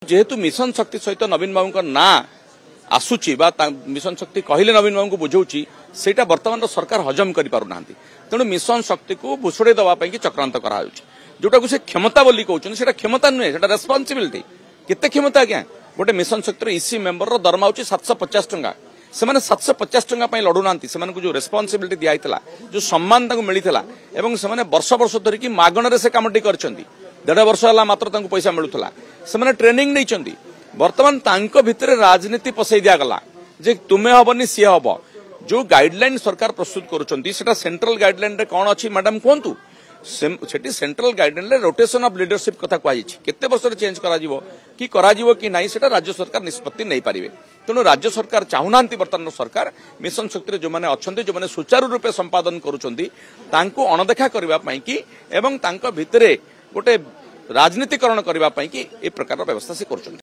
जेहेतु मिशन शक्ति सहित नवीन बाबू ना आसूची मिशन शक्ति कहले नवीन बाबू को बुझाऊँगी सेटा वर्तमान सरकार हजम कर पारना तेणु मिशन शक्ति को भुषुड़े दवाई चक्रांत करा जोटा को से क्षमता बोली कहते हैं क्षमता नुहे से रेस्पॉन्सिबिलिटी केते क्षमता आज्ञा गोटे मिशन शक्ति इसी मेंबर दरमा हूँ 750 टंका से 750 टंका लड़ुना से जो रेस्पॉन्सिबिलिटी दिया जो सम्मान मिलता से वर्ष वर्ष धरिकी मागण से कमटी कर 1.5 वर्ष है मात्र पैसा मिलूला से ट्रेनिंग नहीं बर्तमान भितर राजनीति पसई दिगला जे तुम्हें हेनी सी हम जो गाइडलाइन सरकार प्रस्तुत करुँच सेंट्रल गाइडलाइन रे कौन अच्छी मैडम कहतु सेठी सेंट्रल गाइडलाइन रे रोटेशन ऑफ लीडरशिप कथा कहुई केते वर्ष चेंज करा कि नहीं सेटा राज्य सरकार निष्पत्ति नहीं पारे तेणु राज्य सरकार चाहूना बर्तमान सरकार मिशन शक्ति जो मैंने अच्छा जो मैंने सुचारू रूपे संपादन करुँच अणदेखा करने की भितर गोटे राजनीतिकरण करने की ए प्रकार व्यवस्था से कर